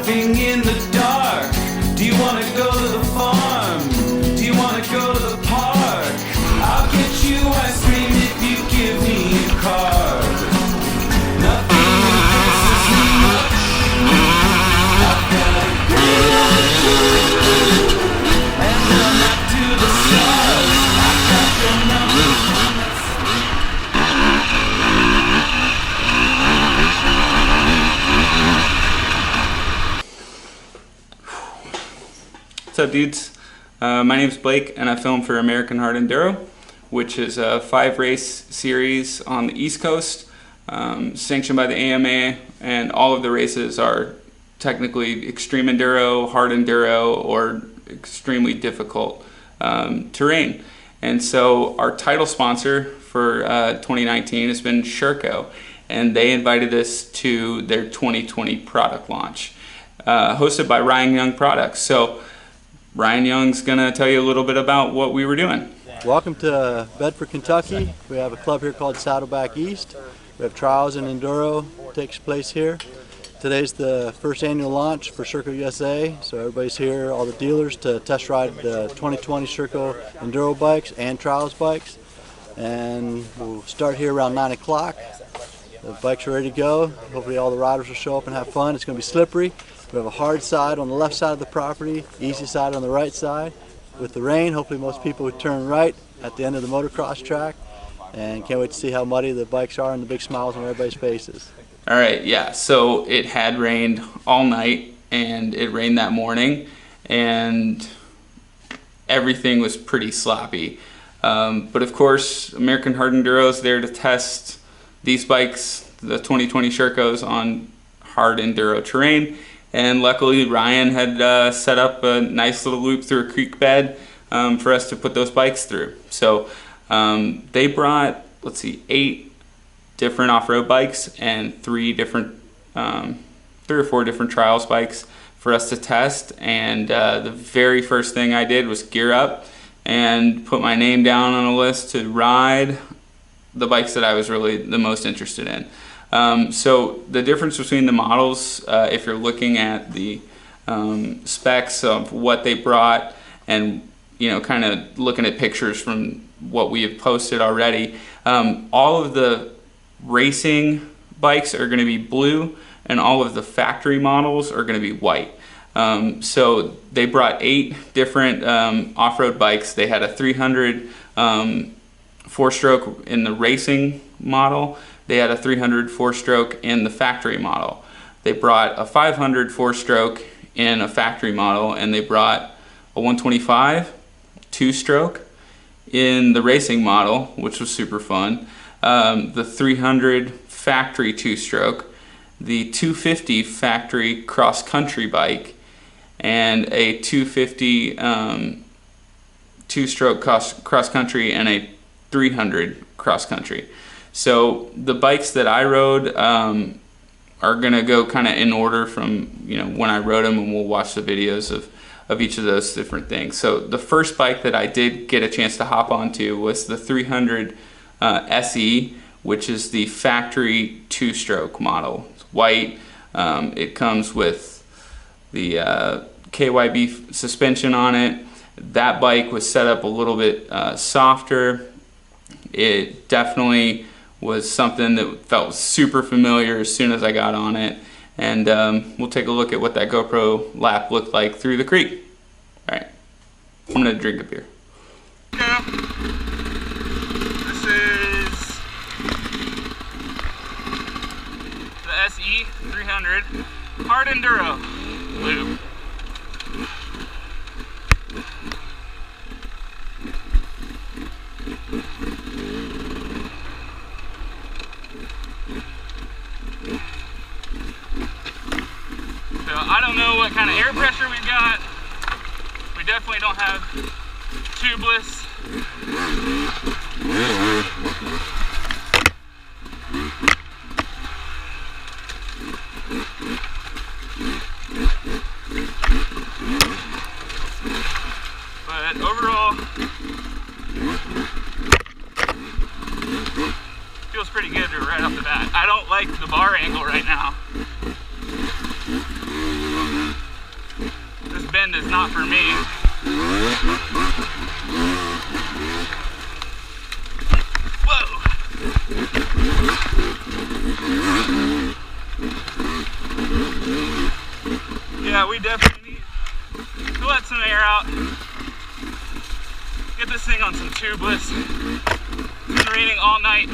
driving in the dark. Do you wanna go to the farm? Do you wanna go to the park? I'll get you ice cream if you give me a card. Nothing impresses me much. I've got a good and I'm up to the stars. I've got your number. What's up, dudes? My name's Blake, and I film for American Hard Enduro, which is a 5-race series on the East Coast, sanctioned by the AMA, and all of the races are technically extreme enduro, hard enduro, or extremely difficult terrain. And so our title sponsor for 2019 has been Sherco, and they invited us to their 2020 product launch, hosted by Ryan Young Products. So Ryan Young's gonna tell you a little bit about what we were doing. Welcome to Bedford, Kentucky. We have a club here called Saddleback East. We have trials and enduro takes place here. Today's the first annual launch for Sherco USA, so everybody's here, all the dealers, to test ride the 2020 Sherco enduro bikes and trials bikes. And we'll start here around 9 o'clock. The bikes are ready to go. Hopefully all the riders will show up and have fun. It's going to be slippery. We have a hard side on the left side of the property, easy side on the right side. With the rain, hopefully most people would turn right at the end of the motocross track. And can't wait to see how muddy the bikes are and the big smiles on everybody's faces. All right, yeah, so it had rained all night, and it rained that morning, and everything was pretty sloppy. But of course, American Hard Enduro is there to test these bikes, the 2020 Shercos, on hard enduro terrain. And luckily Ryan had set up a nice little loop through a creek bed for us to put those bikes through. So they brought, 8 different off-road bikes and 3 or 4 different trials bikes for us to test. And the very first thing I did was gear up and put my name down on a list to ride the bikes that I was really the most interested in. So the difference between the models, if you're looking at the specs of what they brought and, kind of looking at pictures from what we have posted already, all of the racing bikes are going to be blue and all of the factory models are going to be white. So they brought 8 different off-road bikes. They had a 300 4-stroke in the racing model. They had a 300 4-stroke in the factory model. They brought a 500 4-stroke in a factory model, and they brought a 125 2-stroke in the racing model, which was super fun. The 300 factory 2-stroke, the 250 factory cross-country bike, and a 250 2-stroke cross-country, and a 300 cross-country. So the bikes that I rode are gonna go kind of in order from when I rode them, and we'll watch the videos of each of those different things. So the first bike that I did get a chance to hop onto was the 300 SE, which is the factory 2-stroke model. It's white. It comes with the KYB suspension on it. That bike was set up a little bit softer. It definitely was something that felt super familiar as soon as I got on it. And we'll take a look at what that GoPro lap looked like through the creek. All right, I'm gonna drink a beer. This is the SE 300 Hard Enduro loop. So I don't know what kind of air pressure we've got. We definitely don't have tubeless. But overall, feels pretty good right off the bat. I don't like the bar angle right now. bend is not for me. Whoa! Yeah, we definitely need to let some air out. Get this thing on some tubeless. It's been raining all night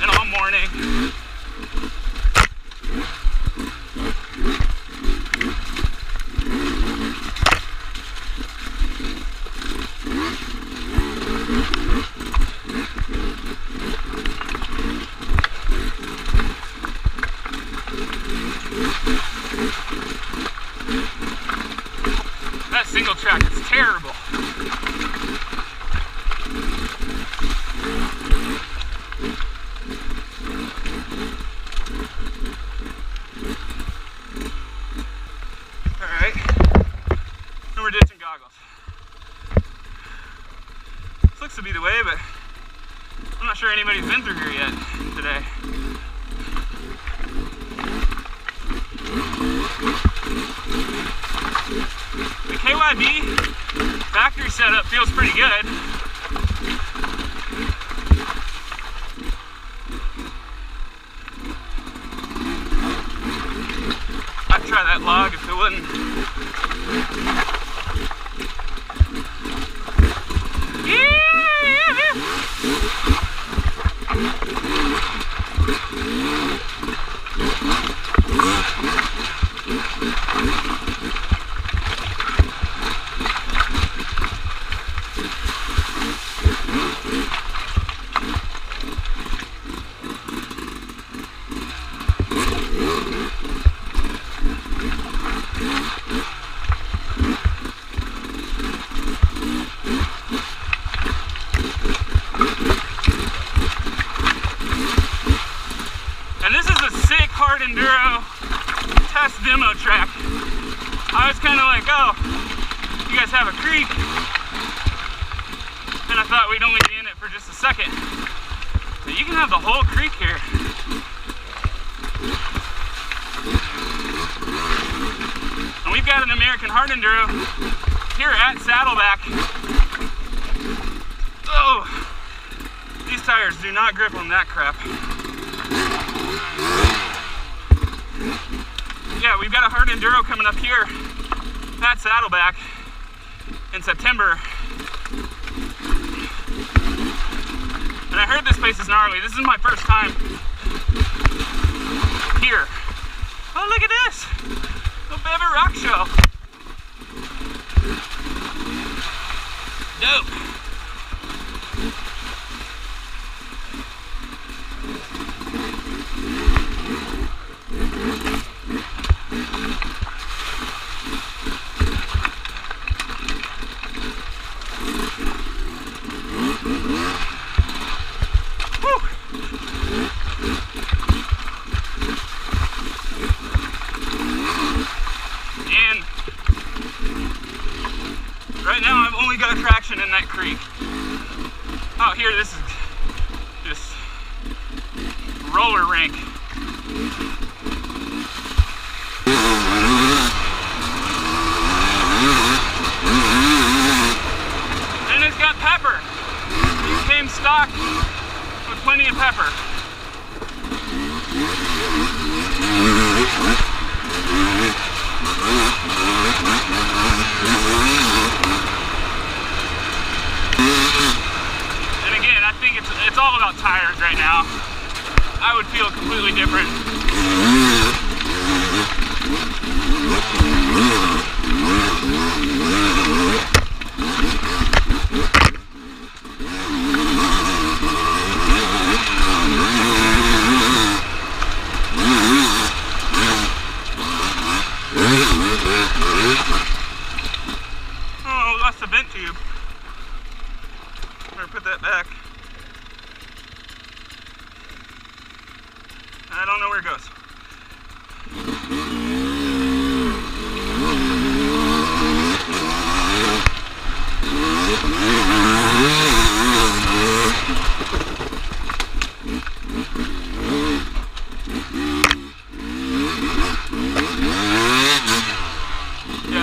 and all morning. That single track is terrible. Alright, and we're ditching goggles. This looks to be the way, but I'm not sure anybody's been through here yet today. The KYB factory setup feels pretty good. I'd try that log if it wouldn't. And this is a sick hard enduro test demo track. I was kind of like, oh, you guys have a creek, and I thought we'd only be in it for just a second. But you can have the whole creek here. And we've got an American hard enduro here at Saddleback. Oh, these tires do not grip on that crap. Yeah, we've got a hard enduro coming up here at Saddleback in September. And I heard this place is gnarly. This is my first time here. Oh, look at this! A Beaver Rock Show. Dope. And right now I've only got traction in that creek. Out here, this is just roller rink. And it's got pepper. These came stocked with plenty of pepper. And again, I think it's all about tires right now. I would feel completely different. Oh, we lost the vent tube. Better put that back. I don't know where it goes.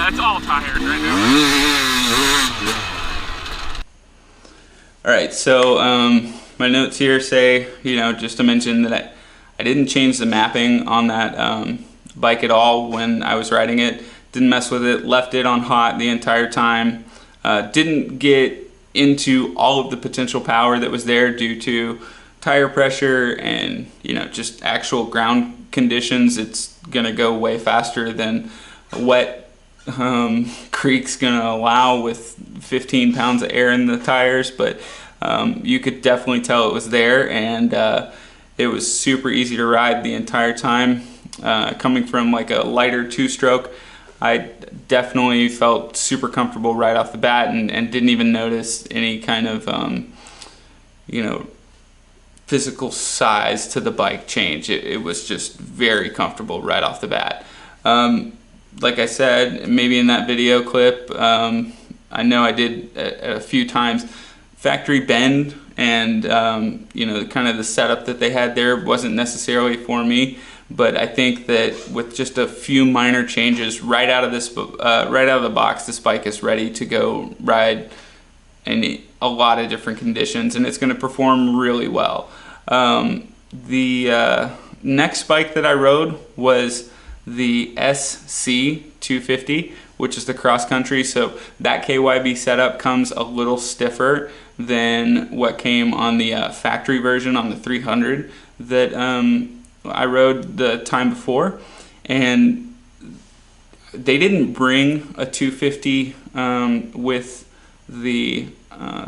that's all tires right now. All right, so my notes here say, just to mention that I didn't change the mapping on that bike at all when I was riding it. Didn't mess with it, left it on hot the entire time. Didn't get into all of the potential power that was there due to tire pressure and just actual ground conditions. It's gonna go way faster than a wet creek's gonna allow with 15 pounds of air in the tires, but you could definitely tell it was there, and it was super easy to ride the entire time. Coming from like a lighter two-stroke, I definitely felt super comfortable right off the bat, and didn't even notice any kind of physical size to the bike change. It was just very comfortable right off the bat. Like I said, maybe in that video clip, I know I did a few times, factory bend and kind of the setup that they had there wasn't necessarily for me, but I think that with just a few minor changes right out of the box, this bike is ready to go ride in a lot of different conditions, and it's going to perform really well. The next bike that I rode was the SC 250, which is the cross country. So that KYB setup comes a little stiffer than what came on the factory version on the 300 that I rode the time before, and they didn't bring a 250 with the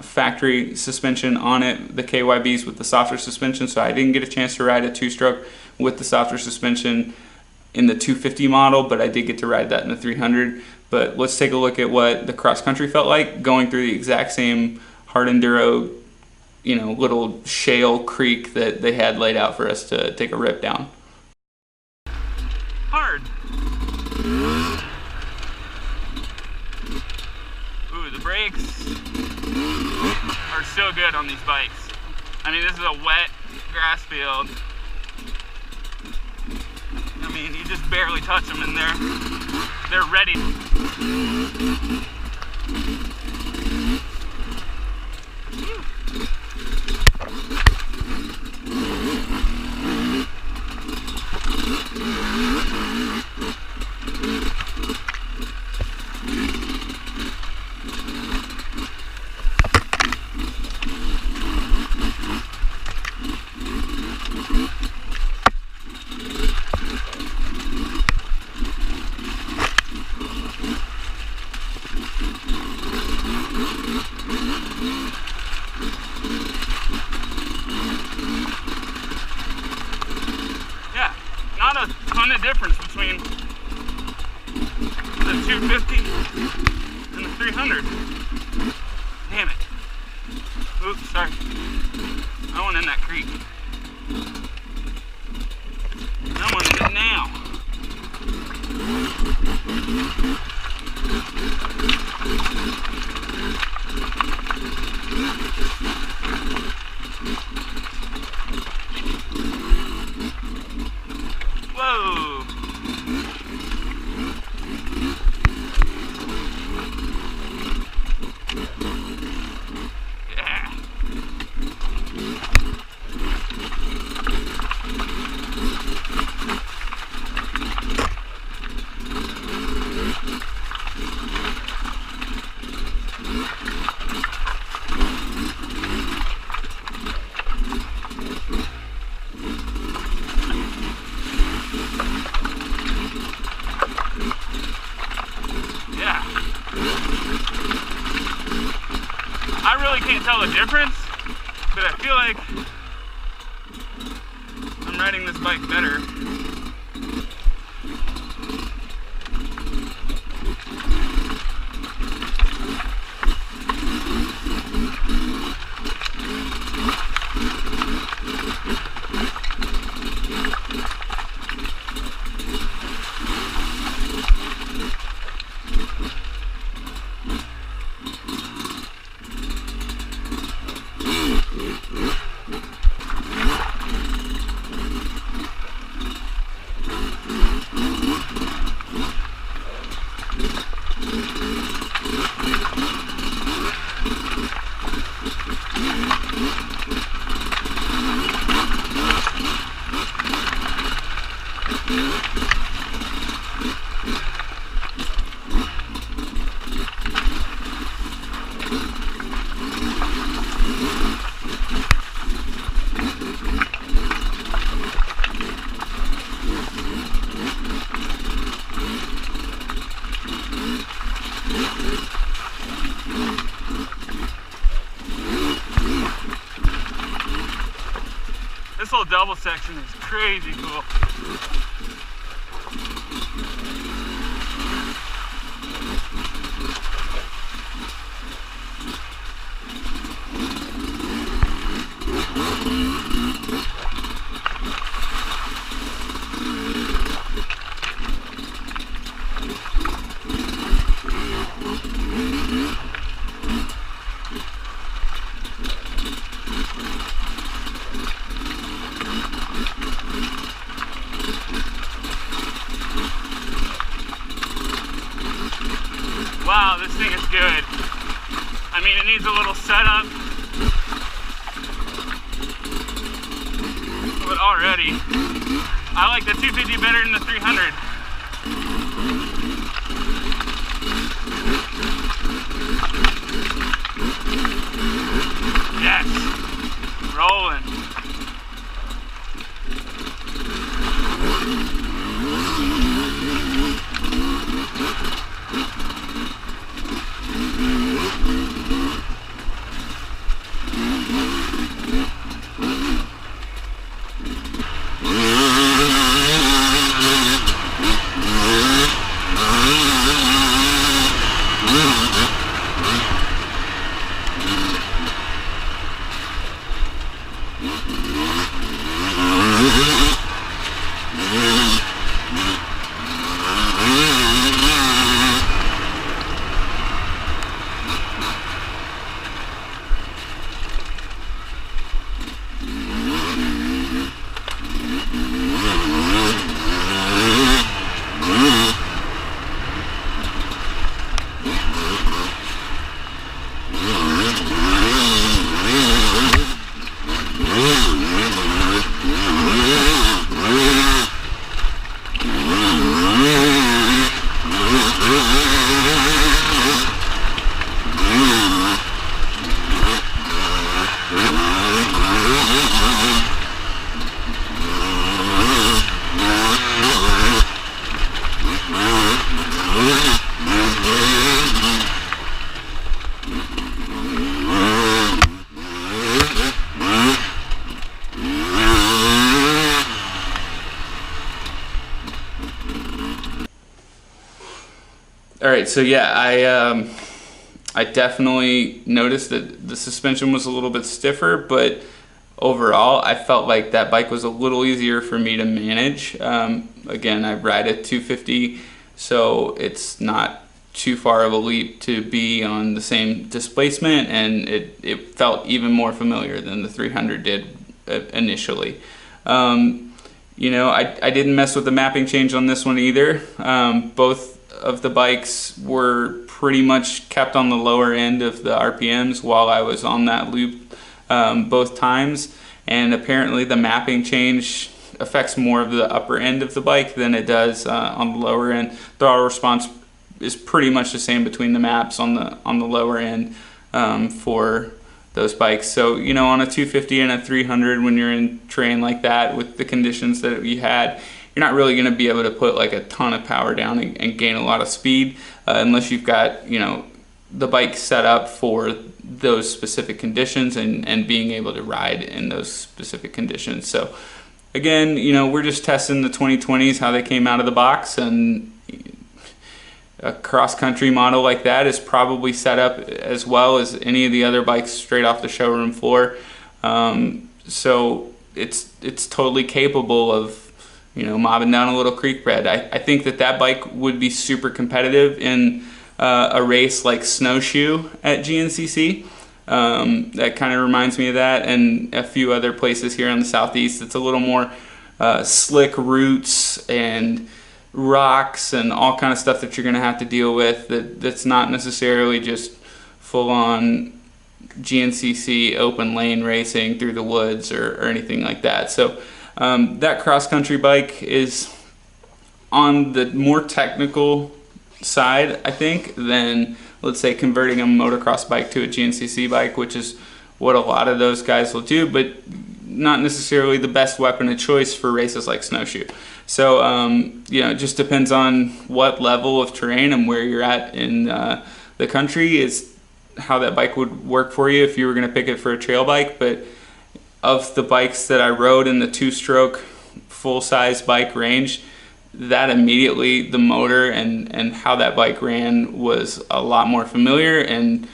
factory suspension on it, the KYBs with the softer suspension, so I didn't get a chance to ride a two-stroke with the softer suspension in the 250 model, but I did get to ride that in the 300. But let's take a look at what the cross country felt like going through the exact same hard enduro, little shale creek that they had laid out for us to take a rip down. Hard. Ooh, the brakes are so good on these bikes. I mean, this is a wet grass field. I mean, you just barely touch them and they're ready. Yeah, not a ton of difference between the 250 and the 300. Damn it. Oops, sorry. I went in that creek. I went in it now. Whoa! Yeah. Yeah. I really can't tell the difference, but I feel like I'm riding this bike better. whole double section is crazy cool. Wow, this thing is good. I mean, it needs a little setup, but already, I like the 250 better than the 300. Yes, rolling. All right, so yeah, I definitely noticed that the suspension was a little bit stiffer, but overall I felt like that bike was a little easier for me to manage. Again, I ride a 250, so it's not too far of a leap to be on the same displacement, and it felt even more familiar than the 300 did initially. You know, I didn't mess with the mapping change on this one either. Both of the bikes were pretty much kept on the lower end of the RPMs while I was on that loop both times, and apparently the mapping change affects more of the upper end of the bike than it does on the lower end. Throttle response is pretty much the same between the maps on the lower end for those bikes. So, you know, on a 250 and a 300, when you're in terrain like that with the conditions that you had, you're not really going to be able to put like a ton of power down and gain a lot of speed unless you've got, you know, the bike set up for those specific conditions and being able to ride in those specific conditions. So again, you know, we're just testing the 2020s, how they came out of the box, and a cross-country model like that is probably set up as well as any of the other bikes straight off the showroom floor. So it's totally capable of, you know, mobbing down a little creek bed. I think that bike would be super competitive in a race like Snowshoe at GNCC. That kind of reminds me of that, and a few other places here in the southeast. It's a little more slick routes and rocks and all kind of stuff that you're going to have to deal with that's not necessarily just full-on GNCC open lane racing through the woods or anything like that. So that cross-country bike is on the more technical side, I think, than, let's say, converting a motocross bike to a GNCC bike, which is what a lot of those guys will do, but not necessarily the best weapon of choice for races like Snowshoe. So, you know, it just depends on what level of terrain and where you're at in the country is how that bike would work for you if you were going to pick it for a trail bike. But of the bikes that I rode in the two-stroke full-size bike range, that immediately the motor and how that bike ran was a lot more familiar, and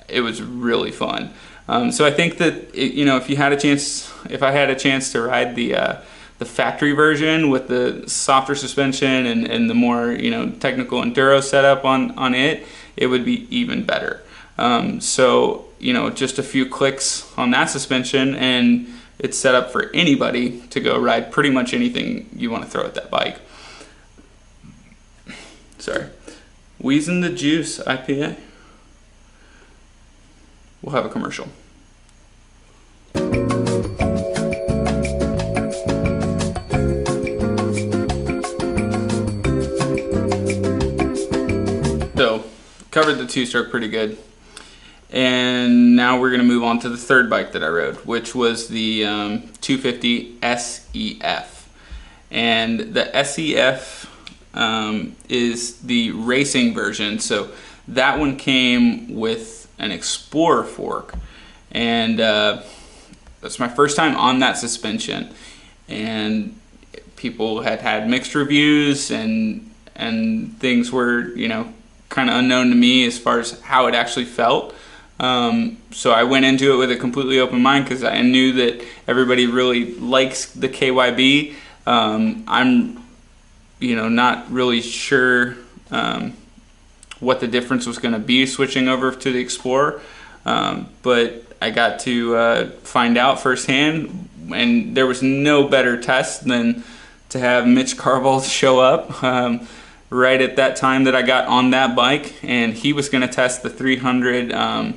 it was really fun. So I think that if I had a chance to ride the factory version with the softer suspension and the more technical enduro setup on it, it would be even better. So just a few clicks on that suspension and it's set up for anybody to go ride pretty much anything you want to throw at that bike. Sorry. Wheezing the Juice IPA. We'll have a commercial. So, covered the two-stroke pretty good. And now we're going to move on to the third bike that I rode, which was the 250 SEF. And the SEF is the racing version. So that one came with an Explorer fork. And that's my first time on that suspension. And people had mixed reviews, and things were, kind of unknown to me as far as how it actually felt. So I went into it with a completely open mind because I knew that everybody really likes the KYB. I'm, not really sure what the difference was going to be switching over to the Explorer, but I got to find out firsthand, and there was no better test than to have Mitch Carvall show up right at that time that I got on that bike, and he was going to test the 300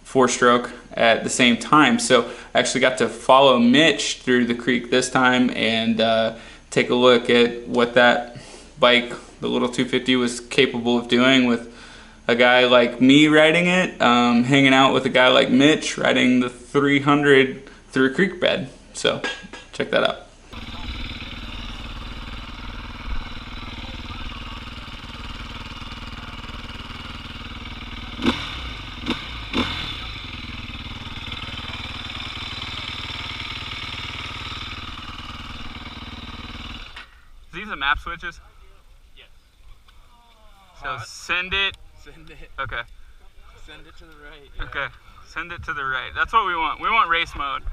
four-stroke at the same time. So I actually got to follow Mitch through the creek this time and take a look at what that bike, the little 250, was capable of doing with a guy like me riding it, hanging out with a guy like Mitch riding the 300 through a creek bed. So check that out. These are map switches? Yes. So send it. Send it. Okay. Send it to the right. Yeah. Okay. Send it to the right. That's what we want. We want race mode. Not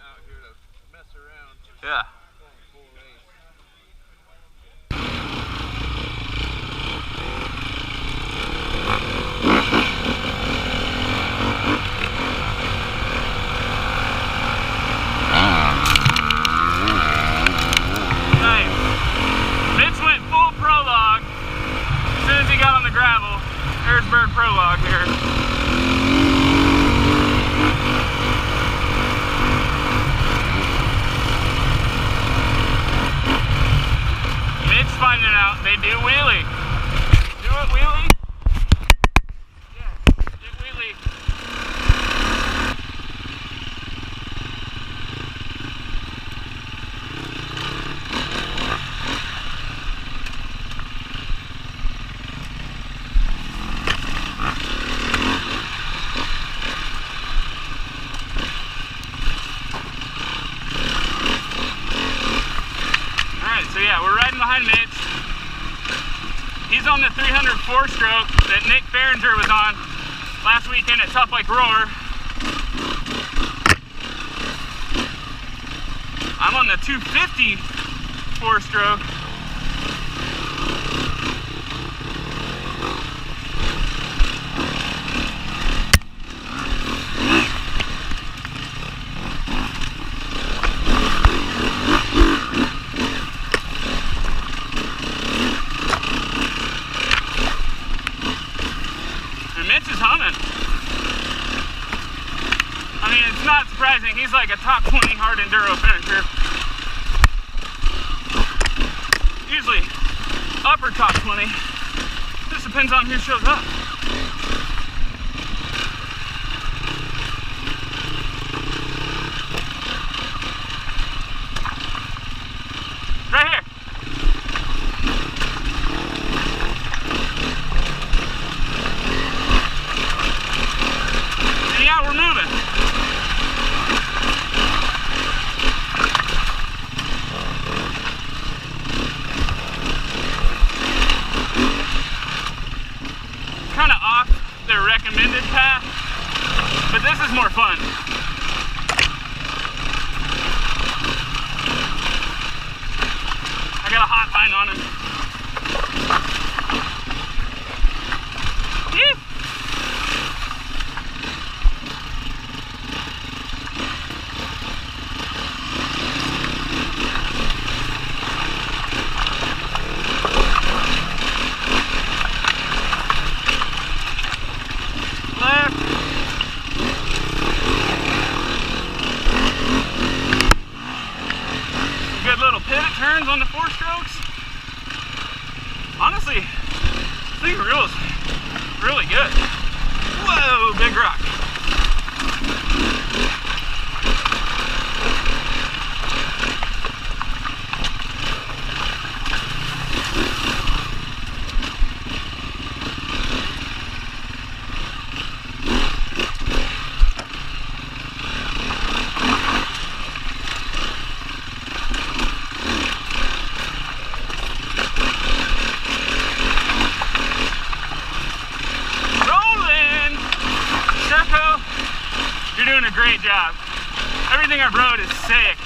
out here to mess around. Yeah. Going full race. Gravel, Harrisburg prologue here. Mitch finding out they do wheelie. Do it wheelie? Yeah, do wheelie. So yeah, we're riding behind Mitch. He's on the 300 four-stroke that Nick Farringer was on last weekend at Top Lake Roar. I'm on the 250 four-stroke. I mean, it's not surprising. He's like a top 20 hard enduro finisher. Usually upper top 20. Just depends on who shows up. Right here. And yeah, we're moving. thing feels really good. Whoa, big rock. Sherco, you're doing a great job. Everything I've rode is sick.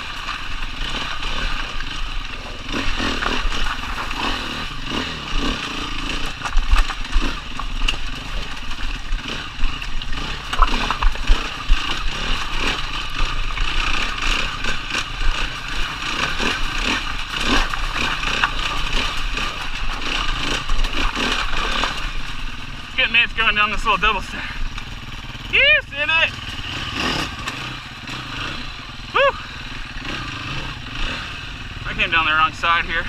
Let's get Mitch going down this little double stair. Yes, in it. Woo! I came down the wrong side here.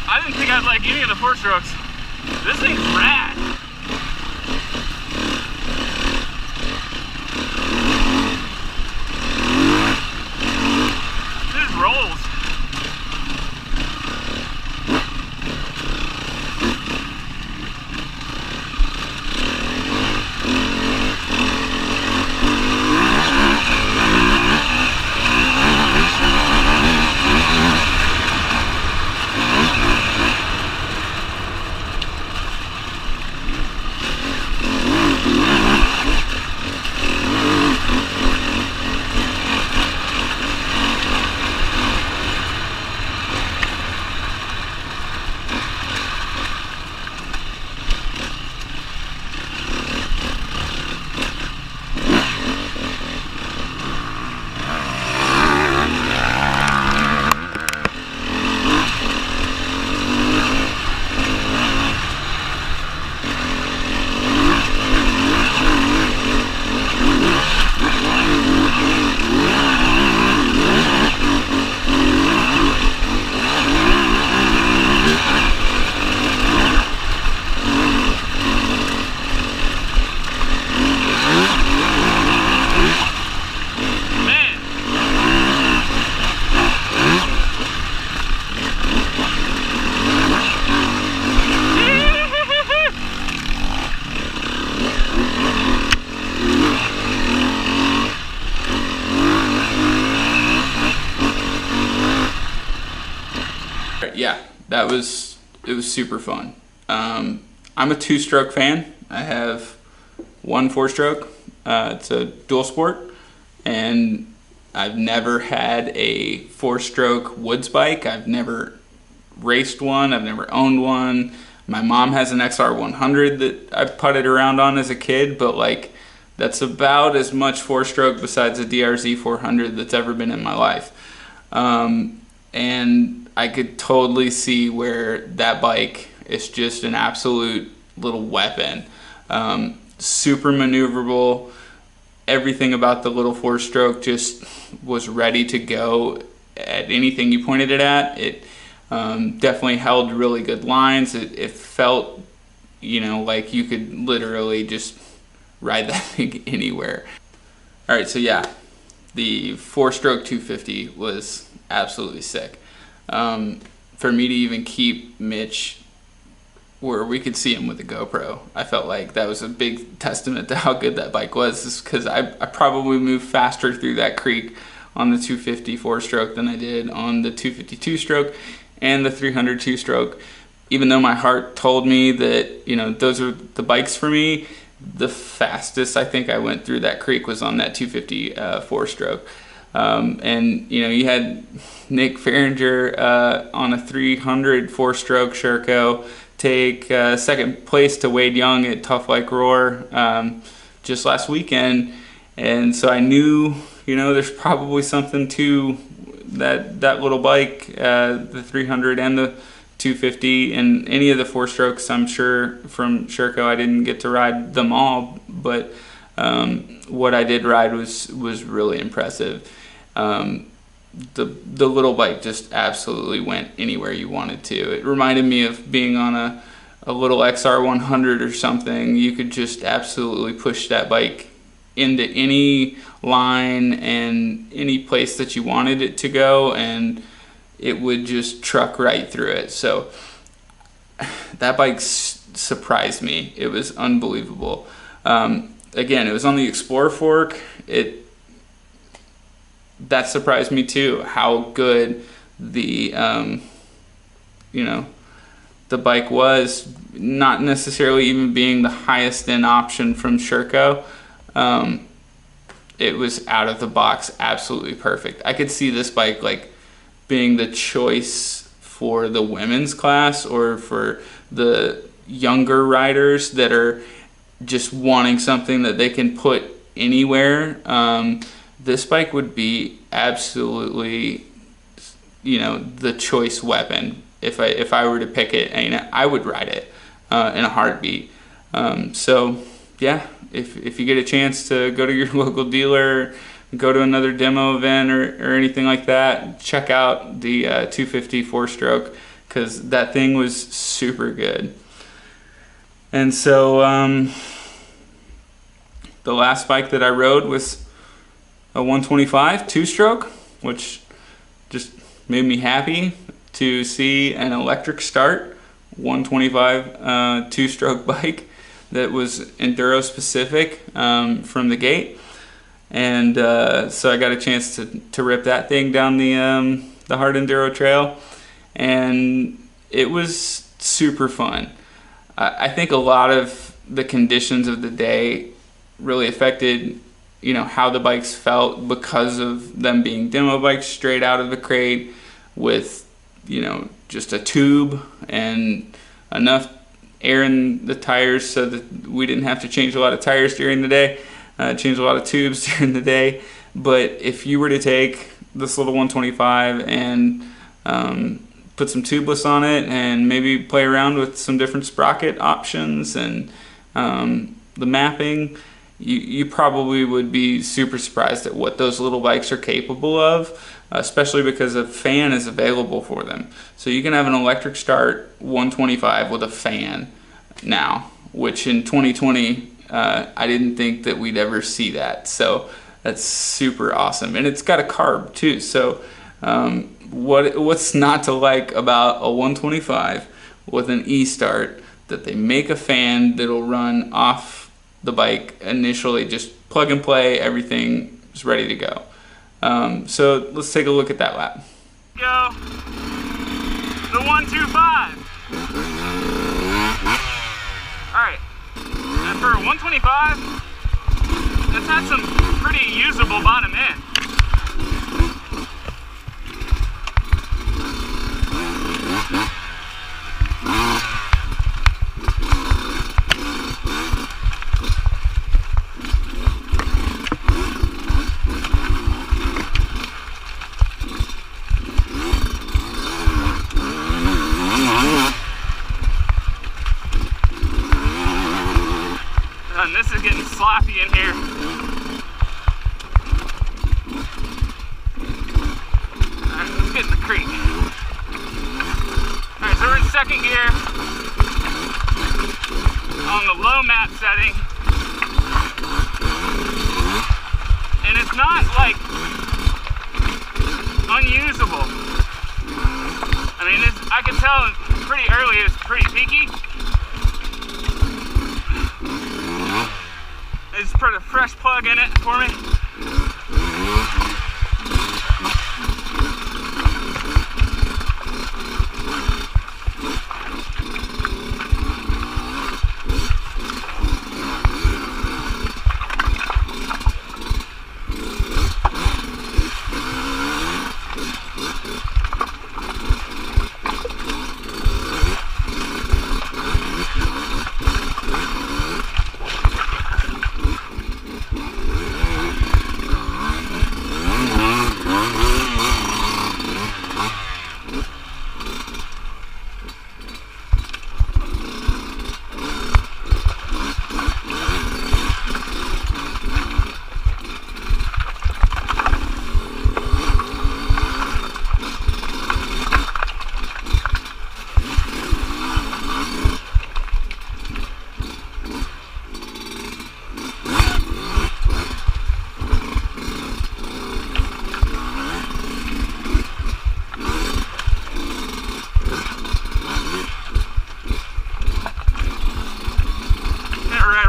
I didn't think I'd like any of the four strokes. This thing's rad. This rolls. Yeah, it was super fun. I'm a two-stroke fan. I have one four-stroke. It's a dual sport, and I've never had a four-stroke woods bike. I've never raced one. I've never owned one. My mom has an XR100 that I putted around on as a kid, but like that's about as much four-stroke besides a DRZ 400 that's ever been in my life. And I could totally see where that bike is just an absolute little weapon. Super maneuverable, everything about the little 4-stroke just was ready to go at anything you pointed it at. It definitely held really good lines. It felt, you know, like you could literally just ride that thing anywhere. All right, so yeah, the 4-stroke 250 was absolutely sick. For me to even keep Mitch where we could see him with the GoPro, I felt like that was a big testament to how good that bike was, because I probably moved faster through that creek on the 250 4-stroke than I did on the 250 2-stroke and the 300 2-stroke. Even though my heart told me that, you know, those are the bikes for me, the fastest I think I went through that creek was on that 250 4-stroke. And, you know, you had Nick Farringer on a 300 4-stroke Sherco take second place to Wade Young at Tough Like Roar just last weekend. And so I knew, you know, there's probably something to that little bike, the 300 and the 250 and any of the 4-strokes. I'm sure from Sherco I didn't get to ride them all, but what I did ride was really impressive. The little bike just absolutely went anywhere you wanted to. It reminded me of being on a little XR100 or something. You could just absolutely push that bike into any line and any place that you wanted it to go, and it would just truck right through it. So that bike surprised me. It was unbelievable. Again, it was on the Explorer fork. That surprised me too, how good the you know, the bike was, not necessarily even being the highest end option from Sherco. It was out of the box, absolutely perfect. I could see this bike like being the choice for the women's class or for the younger riders that are just wanting something that they can put anywhere. This bike would be absolutely, you know, the choice weapon. If I were to pick it, and I would ride it in a heartbeat. So yeah, if you get a chance to go to your local dealer, go to another demo event or anything like that, check out the 250 4-stroke, because that thing was super good. And so the last bike that I rode was a 125 2-stroke, which just made me happy to see an electric start 125 2-stroke bike that was enduro specific from the gate. And so I got a chance to rip that thing down the hard enduro trail, and it was super fun. I think a lot of the conditions of the day really affected, you know, how the bikes felt, because of them being demo bikes straight out of the crate with, you know, just a tube and enough air in the tires so that we didn't have to change a lot of tires during the day, change a lot of tubes during the day. But if you were to take this little 125 and put some tubeless on it and maybe play around with some different sprocket options and the mapping, you probably would be super surprised at what those little bikes are capable of, especially because a fan is available for them. So you can have an electric start 125 with a fan now, which in 2020 I didn't think that we'd ever see that. So that's super awesome, and it's got a carb too. So what's not to like about a 125 with an e-start, that they make a fan that'll run off the bike initially, just plug and play, everything is ready to go. So let's take a look at that lap. Go the 125. All right, and for a 125, it's had some pretty usable bottom end. And this is getting sloppy in here. setting. And it's not like unusable. I mean, I can tell pretty early it's pretty peaky. I just put a fresh plug in it for me.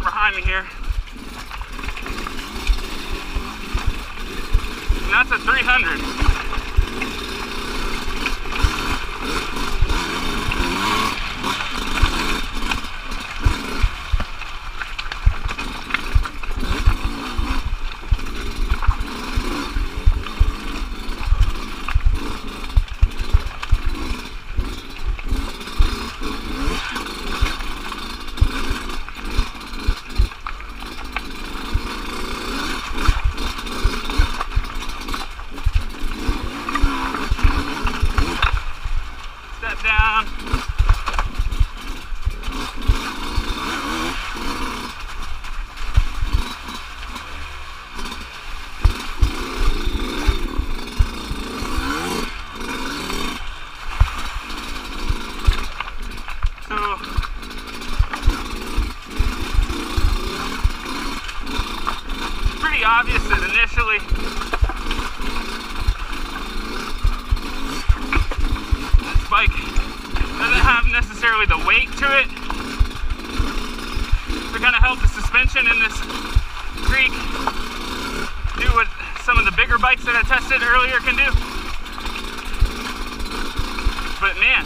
Behind me here. And that's a 300. Down. So pretty obvious that initially this bike doesn't have necessarily the weight to it to kind of help the suspension in this creek do what some of the bigger bikes that I tested earlier can do. But man,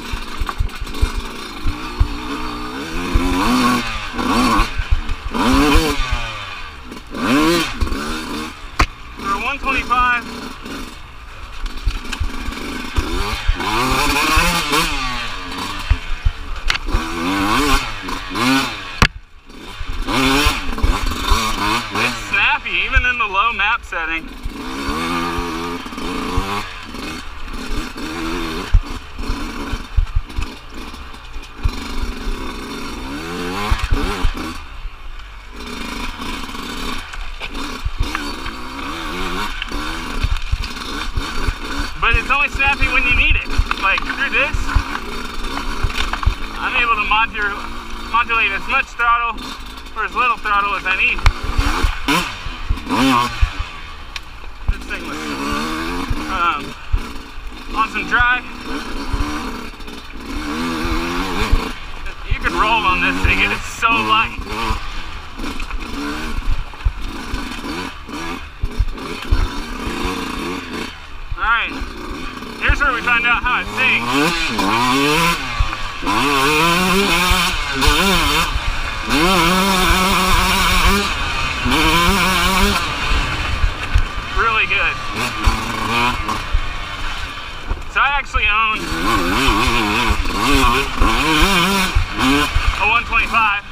for a 125, even in the low map setting. But it's only snappy when you need it. Like through this, I'm able to modulate as much throttle or as little throttle as I need. This thing was on some dry. You can roll on this thing, it is so light. Alright, here's where we find out how it sings. Really good. So I actually own a 125.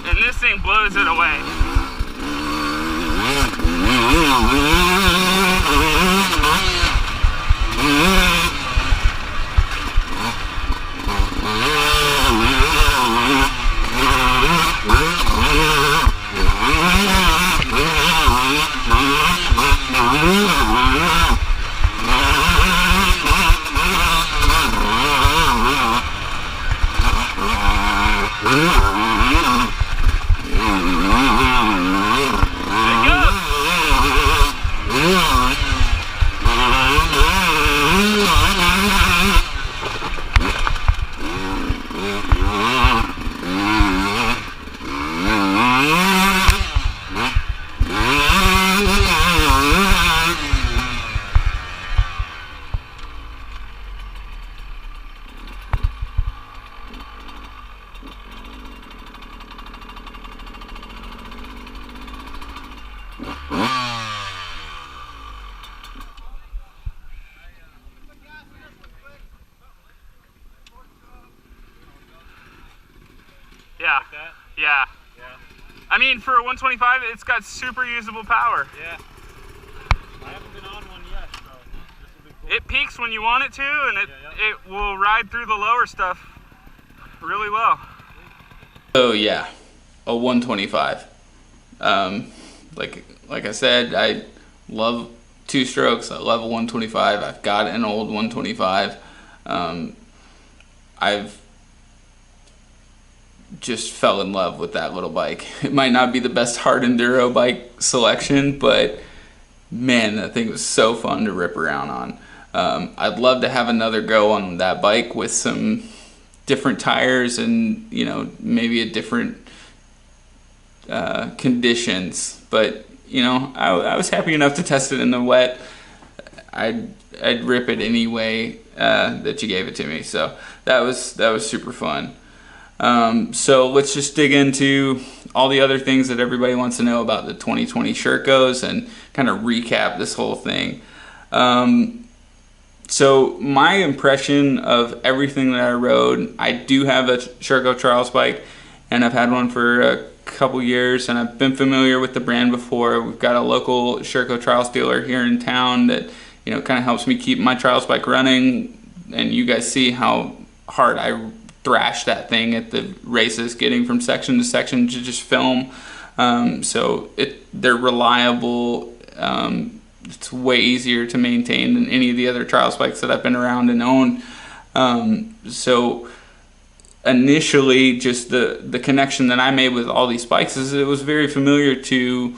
And this thing blows it away. Yeah. Like that? Yeah. Yeah. I mean, for a 125, it's got super usable power. Yeah. I haven't been on one yet, so this will be cool. It peaks when you want it to, and Yeah. it will ride through the lower stuff really well. So yeah, a 125. Like I said, I love two strokes. I love a 125. I've got an old 125. I've just fell in love with that little bike. It might not be the best hard enduro bike selection, but man, that thing was so fun to rip around on. I'd love to have another go on that bike with some different tires and, you know, maybe a different conditions, but you know, I was happy enough to test it in the wet. I'd rip it any way that you gave it to me, so that was super fun. So let's just dig into all the other things that everybody wants to know about the 2020 Shercos and kind of recap this whole thing. So my impression of everything that I rode, I do have a Sherco Trials bike, and I've had one for a couple years, and I've been familiar with the brand before. We've got a local Sherco Trials dealer here in town that, you know, kind of helps me keep my Trials bike running, and you guys see how hard I thrash that thing at the races, getting from section to section to just film. So they're reliable. It's way easier to maintain than any of the other Trials bikes that I've been around and own. So initially, just the connection that I made with all these bikes is it was very familiar to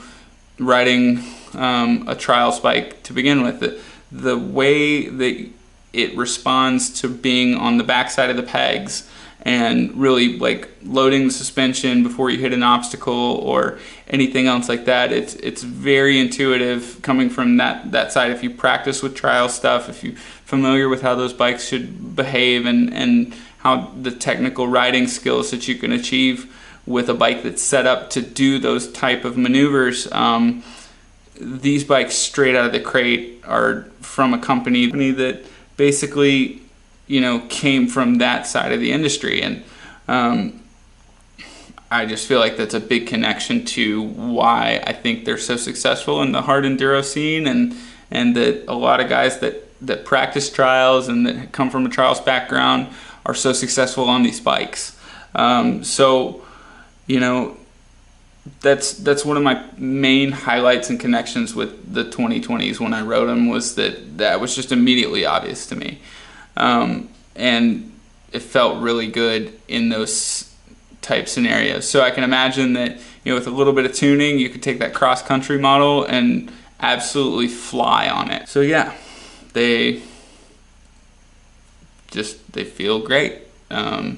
riding a Trials bike to begin with. The way that it responds to being on the backside of the pegs and really like loading the suspension before you hit an obstacle or anything else like that, it's very intuitive coming from that side. If you practice with trial stuff, if you're familiar with how those bikes should behave and how the technical riding skills that you can achieve with a bike that's set up to do those type of maneuvers, these bikes straight out of the crate are from a company that basically, you know, came from that side of the industry. And I just feel like that's a big connection to why I think they're so successful in the hard enduro scene, and that a lot of guys that practice trials and that come from a trials background are so successful on these bikes. So, you know, that's one of my main highlights and connections with the 2020s when I rode them, was that was just immediately obvious to me. And it felt really good in those type scenarios. So I can imagine that, you know, with a little bit of tuning, you could take that cross-country model and absolutely fly on it. So yeah, they feel great. I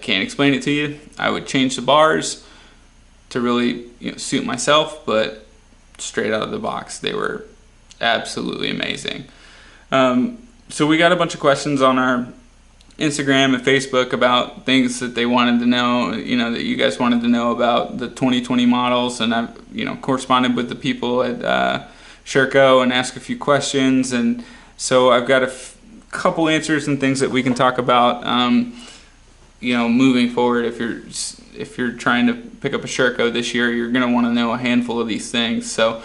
can't explain it to you. I would change the bars to really, you know, suit myself, but straight out of the box, they were absolutely amazing. So we got a bunch of questions on our Instagram and Facebook about things that they wanted to know, you know, that you guys wanted to know about the 2020 models, and I've, you know, corresponded with the people at Sherco and asked a few questions, and so I've got a couple answers and things that we can talk about, you know, moving forward. If you're trying to pick up a Sherco this year, you're going to want to know a handful of these things. So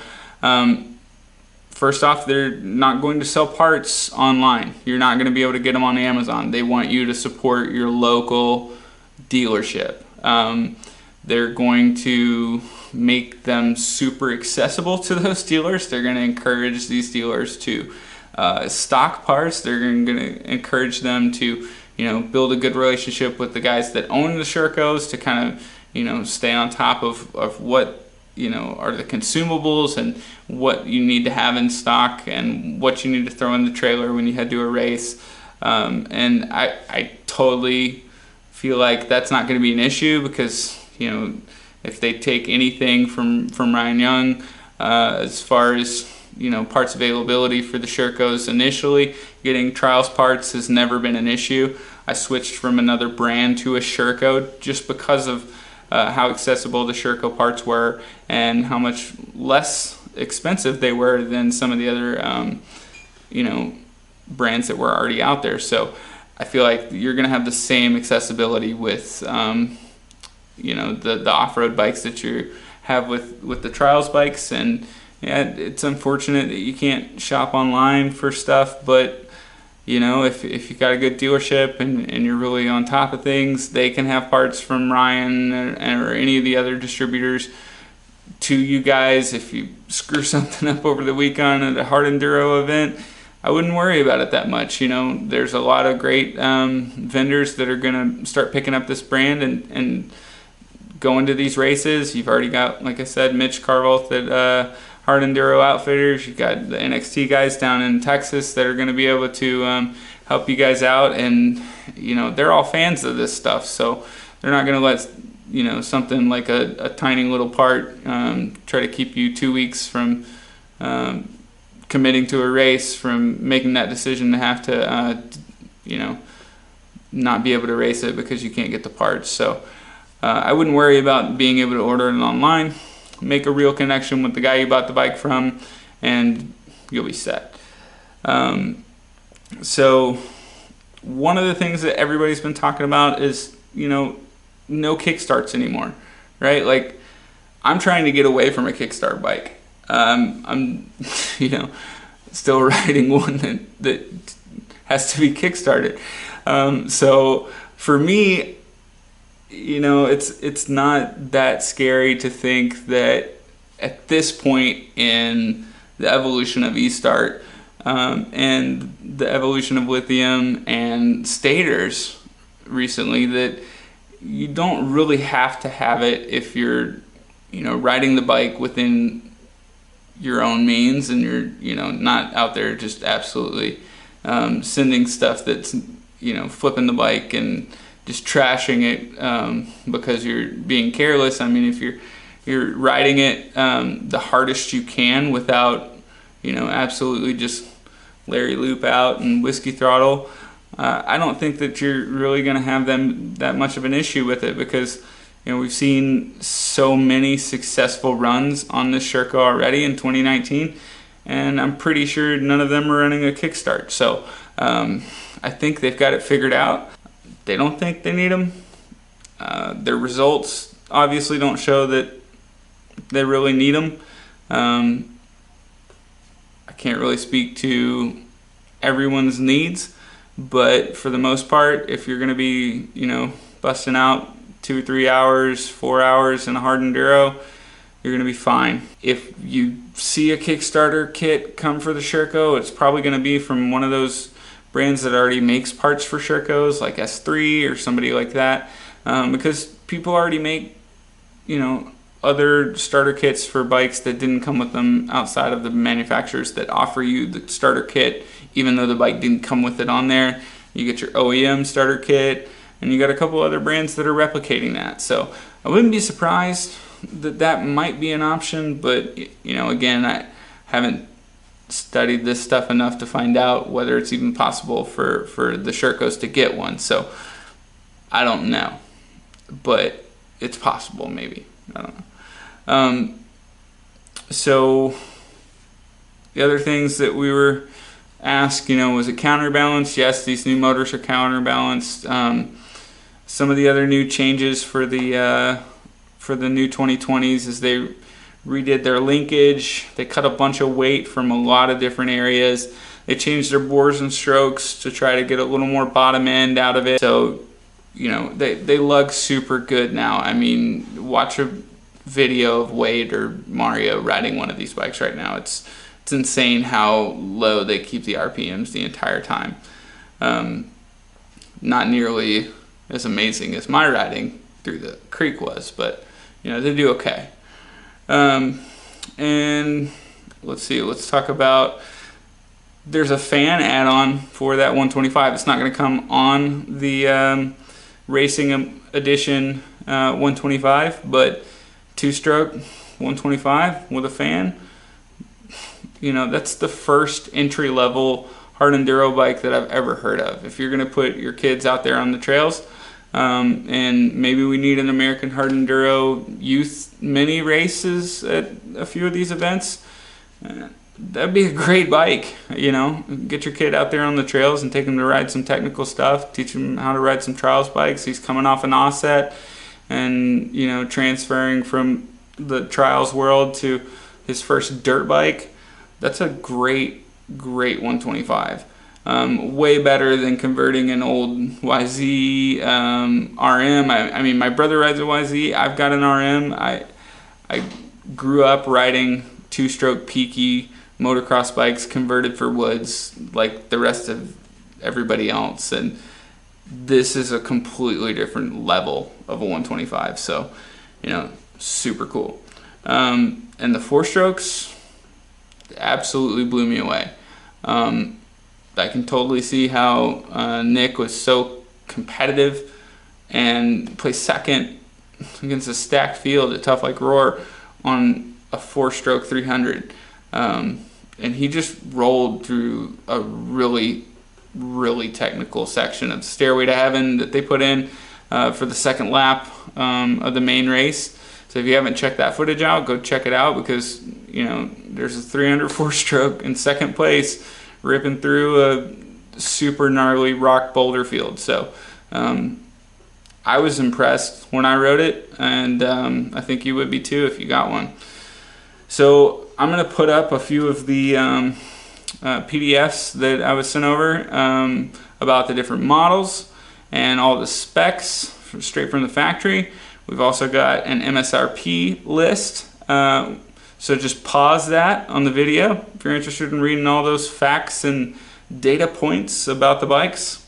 first off, they're not going to sell parts online. You're not going to be able to get them on Amazon. They want you to support your local dealership. They're going to make them super accessible to those dealers. They're going to encourage these dealers to stock parts. They're going to encourage them to, you know, build a good relationship with the guys that own the Shercos to kind of, you know, stay on top of what, you know, are the consumables and what you need to have in stock and what you need to throw in the trailer when you head to a race. And I totally feel like that's not going to be an issue, because, you know, if they take anything from Ryan Young as far as, you know, parts availability for the Shercos initially, getting trials parts has never been an issue. I switched from another brand to a Sherco just because of how accessible the Sherco parts were and how much less expensive they were than some of the other, you know, brands that were already out there. So I feel like you're going to have the same accessibility with the off-road bikes that you have with the trials bikes. And yeah, it's unfortunate that you can't shop online for stuff, but if you got a good dealership and you're really on top of things, they can have parts from Ryan or any of the other distributors to you guys. If you screw something up over the weekend at a hard enduro event, I wouldn't worry about it that much. There's a lot of great vendors that are going to start picking up this brand and going to these races. You've already got, like I said, Mitch Carvalth at Hard Enduro Outfitters. You've got the NXT guys down in Texas that are going to be able to help you guys out, and they're all fans of this stuff, so they're not going to let something like a tiny little part try to keep you 2 weeks from committing to a race, from making that decision to have to not be able to race it because you can't get the parts. So I wouldn't worry about being able to order it online. Make a real connection with the guy you bought the bike from, and you'll be set. So one of the things that everybody's been talking about is, no kickstarts anymore, right? Like, I'm trying to get away from a kickstart bike. I'm, still riding one that has to be kickstarted. So for me, it's not that scary to think that at this point in the evolution of e-start and the evolution of lithium and stators recently, that you don't really have to have it if you're riding the bike within your own means, and you're not out there just absolutely sending stuff that's flipping the bike and just trashing it because you're being careless. I mean, if you're riding it the hardest you can without absolutely just Larry Loop out and whiskey throttle, I don't think that you're really going to have that much of an issue with it, because we've seen so many successful runs on this Sherco already in 2019, and I'm pretty sure none of them are running a kickstart. So I think they've got it figured out. They don't think they need them. Their results obviously don't show that they really need them. I can't really speak to everyone's needs, but for the most part, if you're going to be, busting out 2 or 3 hours, 4 hours in a hard enduro, you're going to be fine. If you see a Kickstarter kit come for the Sherco, it's probably going to be from one of those brands that already makes parts for Shercos, like S3 or somebody like that, because people already make other starter kits for bikes that didn't come with them outside of the manufacturers that offer you the starter kit even though the bike didn't come with it on there. You get your OEM starter kit, and you got a couple other brands that are replicating that. So I wouldn't be surprised that might be an option, but again, I haven't studied this stuff enough to find out whether it's even possible for the Shercos to get one. So I don't know, but it's possible, maybe. I don't know. So the other things that we were asked, was it counterbalanced? Yes, these new motors are counterbalanced. Some of the other new changes for the new 2020s is they redid their linkage. They cut a bunch of weight from a lot of different areas. They changed their bores and strokes to try to get a little more bottom end out of it. So, they lug super good now. I mean, watch a video of Wade or Mario riding one of these bikes right now. It's insane how low they keep the RPMs the entire time. Not nearly as amazing as my riding through the creek was, but they do okay. And let's see, let's talk about, there's a fan add-on for that 125. It's not going to come on the Racing Edition 125, but two-stroke 125 with a fan. That's the first entry-level hard enduro bike that I've ever heard of. If you're going to put your kids out there on the trails, and maybe we need an American Hard Enduro youth mini races at a few of these events, that'd be a great bike. Get your kid out there on the trails and take him to ride some technical stuff, teach him how to ride some trials bikes. He's coming off an offset. and transferring from the trials world to his first dirt bike. That's a great 125. Way better than converting an old YZ RM. I mean, my brother rides a YZ. I've got an RM. I grew up riding two-stroke peaky motocross bikes converted for woods like the rest of everybody else, and this is a completely different level of a 125. So, super cool. And the four strokes absolutely blew me away. I can totally see how Nick was so competitive and placed second against a stacked field at Tough Like Roar on a four-stroke 300. And he just rolled through a really technical section of Stairway to Heaven that they put in for the second lap of the main race. So if you haven't checked that footage out, go check it out, because there's a 300 four-stroke in second place ripping through a super gnarly rock boulder field. So I was impressed when I rode it, and I think you would be too if you got one. So I'm going to put up a few of the PDFs that I was sent over about the different models and all the specs straight from the factory. We've also got an MSRP list. So just pause that on the video if you're interested in reading all those facts and data points about the bikes.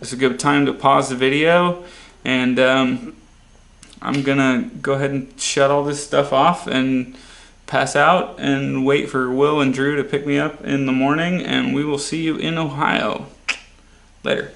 It's a good time to pause the video, and I'm gonna go ahead and shut all this stuff off and pass out and wait for Will and Drew to pick me up in the morning, and we will see you in Ohio. Later.